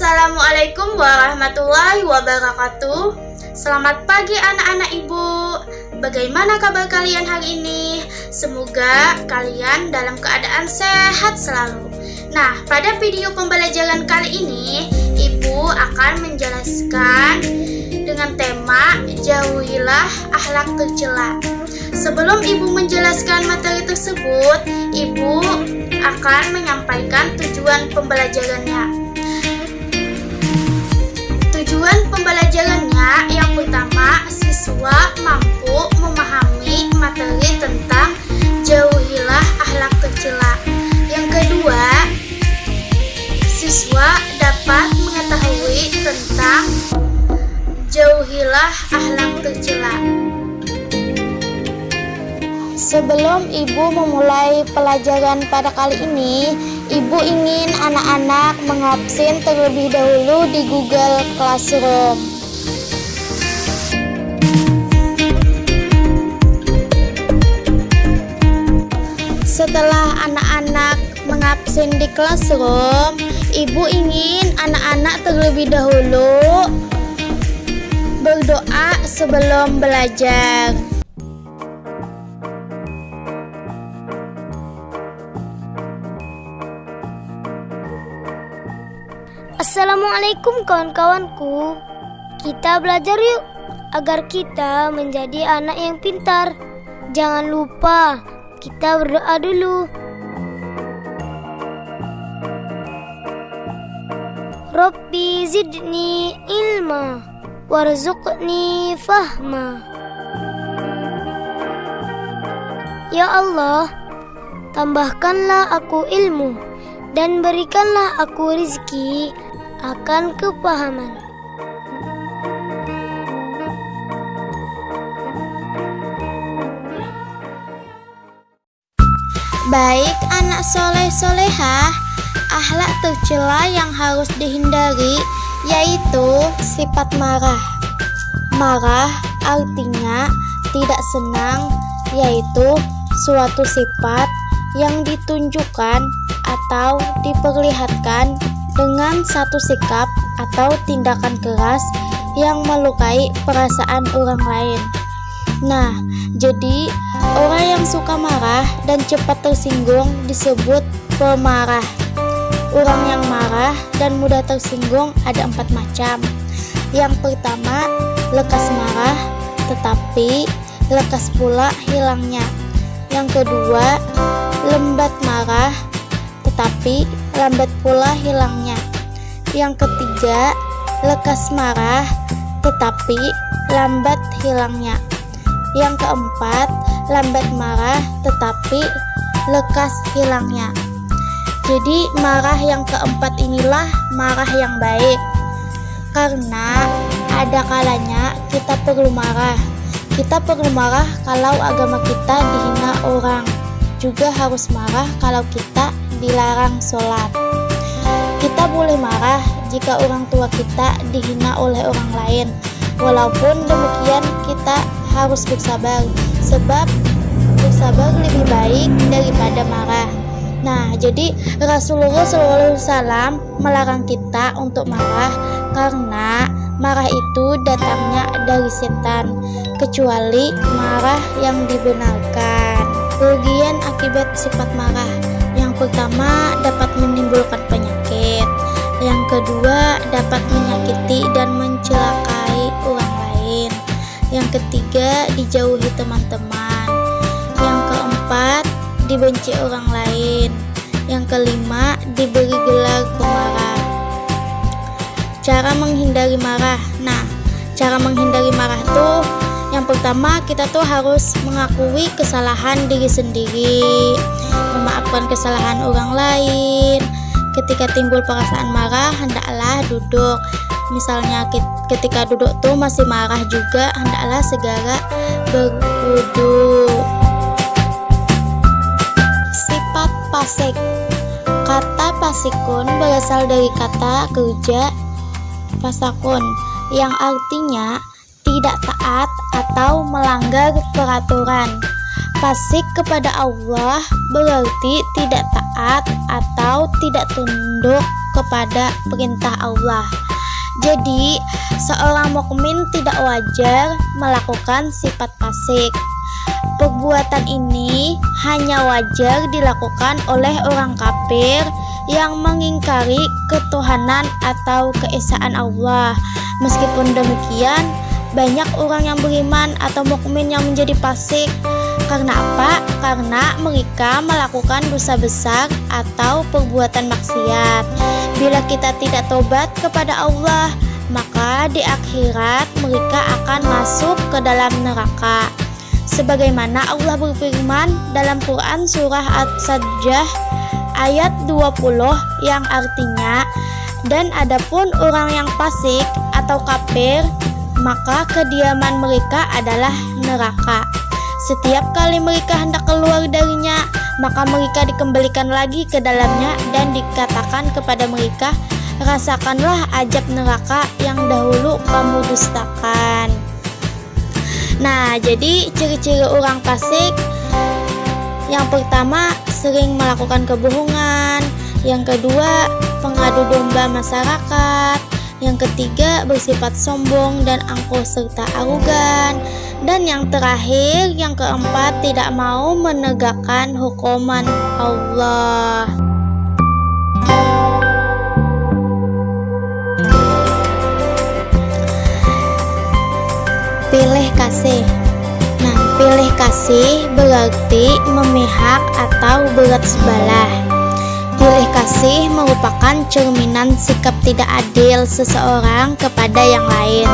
Assalamualaikum warahmatullahi wabarakatuh. Selamat pagi anak-anak ibu. Bagaimana kabar kalian hari ini? Semoga kalian dalam keadaan sehat selalu. Nah, pada video pembelajaran kali ini, ibu akan menjelaskan dengan tema jauhilah akhlak tercela. Sebelum ibu menjelaskan materi tersebut, ibu akan menyampaikan tujuan pembelajarannya. Tujuan pembelajarannya yang pertama, siswa mampu memahami materi tentang jauhilah akhlak tercela. Yang kedua, siswa dapat mengetahui tentang jauhilah akhlak tercela. Sebelum ibu memulai pelajaran pada kali ini, ibu ingin anak-anak mengabsen terlebih dahulu di Google Classroom. Setelah anak-anak mengabsen di Classroom, ibu ingin anak-anak terlebih dahulu berdoa sebelum belajar. Assalamualaikum kawan-kawanku. Kita belajar yuk agar kita menjadi anak yang pintar. Jangan lupa kita berdoa dulu. Rabbi zidni ilma warzuqni fahma. Ya Allah, tambahkanlah aku ilmu dan berikanlah aku rezeki akan kepahaman. Baik anak soleh-solehah, akhlak tercela yang harus dihindari yaitu sifat marah. Marah artinya tidak senang, yaitu suatu sifat yang ditunjukkan atau diperlihatkan dengan satu sikap atau tindakan keras yang melukai perasaan orang lain. Nah, jadi orang yang suka marah dan cepat tersinggung disebut pemarah. Orang yang marah dan mudah tersinggung ada 4 macam. Yang pertama, lekas marah tetapi lekas pula hilangnya. Yang kedua, lambat marah tetapi lambat pula hilangnya. Yang ketiga, lekas marah tetapi lambat hilangnya. Yang keempat, lambat marah tetapi lekas hilangnya. Jadi marah yang keempat inilah marah yang baik. Karena ada kalanya kita perlu marah. Kita perlu marah kalau agama kita dihina orang. Juga harus marah kalau kita dilarang sholat. Kita boleh marah jika orang tua kita dihina oleh orang lain. Walaupun demikian kita harus bersabar, sebab bersabar lebih baik daripada marah. Nah, jadi Rasulullah SAW melarang kita untuk marah karena marah itu datangnya dari setan, kecuali marah yang dibenarkan. Kerugian akibat sifat marah: yang pertama, dapat menimbulkan penyakit. Yang kedua, dapat menyakiti dan mencelakai orang lain. Yang ketiga, dijauhi teman-teman. Yang keempat, dibenci orang lain. Yang kelima, diberi gelar pemarah. Cara menghindari marah. Nah, cara menghindari marah tuh yang pertama, kita tuh harus mengakui kesalahan diri sendiri, memaafkan kesalahan orang lain. Ketika timbul perasaan marah, hendaklah duduk. Misalnya ketika duduk tuh masih marah juga, hendaklah segera berwudu. Sifat fasik. Kata fasikun berasal dari kata kerja fasakun, yang artinya tidak taat atau melanggar peraturan. Fasik kepada Allah berarti tidak taat atau tidak tunduk kepada perintah Allah. Jadi, seorang mukmin tidak wajar melakukan sifat fasik. Perbuatan ini hanya wajar dilakukan oleh orang kafir yang mengingkari ketuhanan atau keesaan Allah. Meskipun demikian, banyak orang yang beriman atau mukmin yang menjadi fasik. Karena apa? Karena mereka melakukan dosa besar atau perbuatan maksiat. Bila kita tidak tobat kepada Allah, maka di akhirat mereka akan masuk ke dalam neraka. Sebagaimana Allah berfirman dalam Quran surah As-Sajdah ayat 20 yang artinya, dan adapun orang yang fasik atau kafir, maka kediaman mereka adalah neraka. Setiap kali mereka hendak keluar darinya, maka mereka dikembalikan lagi ke dalamnya dan dikatakan kepada mereka, rasakanlah azab neraka yang dahulu kamu dustakan. Nah, jadi ciri-ciri orang fasik, yang pertama sering melakukan kebohongan, yang kedua pengadu domba masyarakat, yang ketiga bersifat sombong dan angkuh serta arogan, dan yang terakhir, yang keempat, tidak mau menegakkan hukuman Allah. Pilih kasih. Nah, pilih kasih berarti memihak atau berat sebelah. Pilih kasih merupakan cerminan sikap tidak adil seseorang kepada yang lain.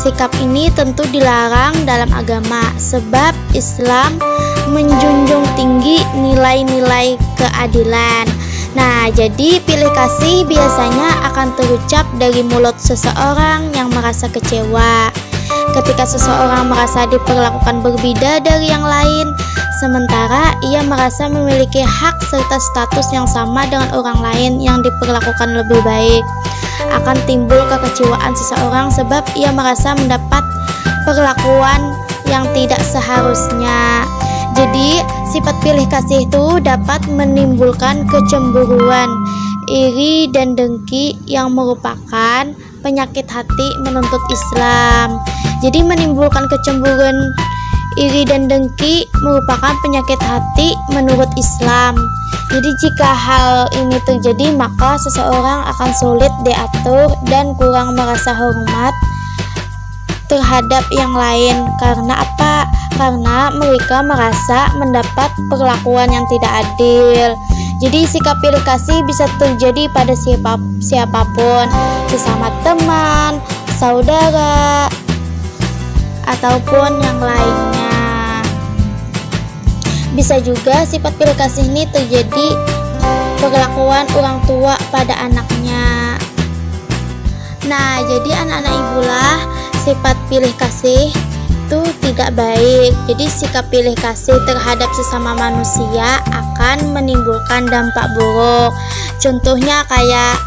Sikap ini tentu dilarang dalam agama, sebab Islam menjunjung tinggi nilai-nilai keadilan. Nah, jadi pilih kasih biasanya akan terucap dari mulut seseorang yang merasa kecewa ketika seseorang merasa diperlakukan berbeda dari yang lain, sementara ia merasa memiliki hak serta status yang sama dengan orang lain yang diperlakukan lebih baik. Akan timbul kekecewaan seseorang sebab ia merasa mendapat perlakuan yang tidak seharusnya. Jadi, sifat pilih kasih itu dapat menimbulkan kecemburuan, iri dan dengki yang merupakan penyakit hati menuntut Islam. Jadi menimbulkan kecemburuan, iri dan dengki merupakan penyakit hati menurut Islam. Jadi jika hal ini terjadi, maka seseorang akan sulit diatur dan kurang merasa hormat terhadap yang lain. Karena apa? Karena mereka merasa mendapat perlakuan yang tidak adil. Jadi sikap pilih kasih bisa terjadi pada siapapun, sesama teman, saudara, ataupun yang lainnya. Bisa juga sifat pilih kasih ini terjadi perlakuan orang tua pada anaknya. Nah, jadi anak-anak ibulah, sifat pilih kasih itu tidak baik. Jadi sikap pilih kasih terhadap sesama manusia akan menimbulkan dampak buruk. Contohnya kayak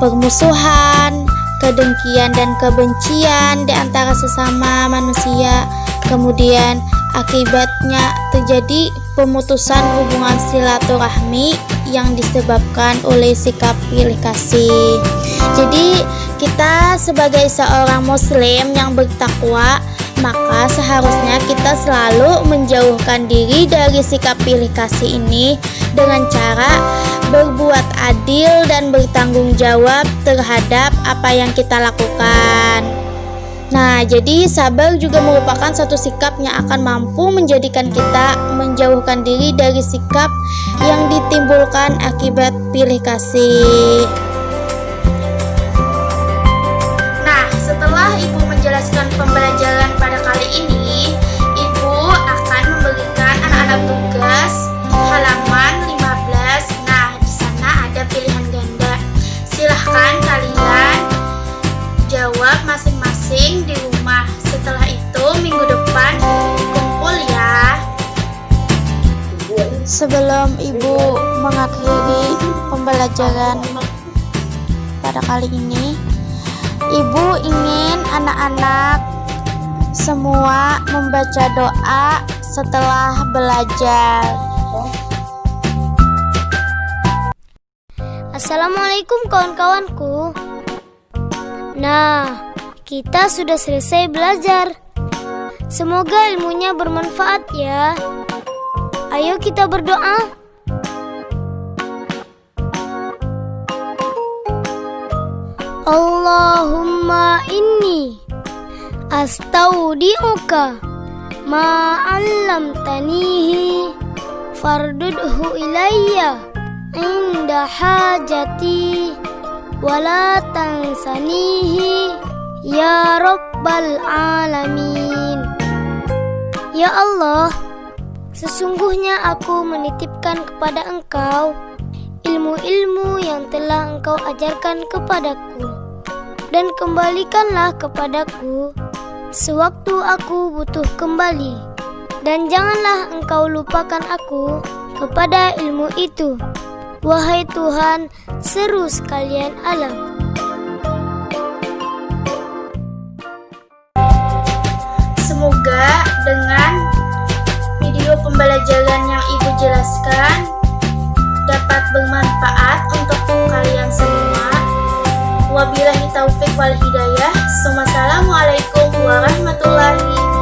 permusuhan, kedengkian dan kebencian di antara sesama manusia. Kemudian akibatnya terjadi pemutusan hubungan silaturahmi yang disebabkan oleh sikap pilih kasih. Jadi kita sebagai seorang muslim yang bertakwa, maka seharusnya kita selalu menjauhkan diri dari sikap pilih kasih ini dengan cara berbuat adil dan bertanggung jawab terhadap apa yang kita lakukan. Nah, jadi sabar juga merupakan satu sikap yang akan mampu menjadikan kita menjauhkan diri dari sikap yang ditimbulkan akibat pilih kasih. Nah, setelah Ibu menjelaskan pembelajaran pada kali ini, Ibu akan memberikan anak-anak tugas halaman 15. Nah, di sana ada pilihan ganda. Silahkan kalian jawab masing-masing di rumah. Setelah itu minggu depan kumpul ya. Sebelum Ibu mengakhiri pembelajaran pada kali ini, Ibu ingin anak-anak semua membaca doa setelah belajar. Assalamualaikum kawan-kawanku. Nah, kita sudah selesai belajar. Semoga ilmunya bermanfaat ya. Ayo kita berdoa. Allahumma inni astaudi'uka ma 'allamtanihi fardudhu ilayya inda hajati wala tansanihi ya rabbal alamin. Ya Allah, sesungguhnya aku menitipkan kepada Engkau ilmu-ilmu yang telah Engkau ajarkan kepadaku, dan kembalikanlah kepadaku sewaktu aku butuh kembali, dan janganlah Engkau lupakan aku kepada ilmu itu, wahai Tuhan seru sekalian alam. Semoga dengan video pembelajaran yang Ibu jelaskan dapat bermanfaat untuk kalian semua. Wabillahi taufik wal hidayah. Wassalamualaikum warahmatullahi wabarakatuh.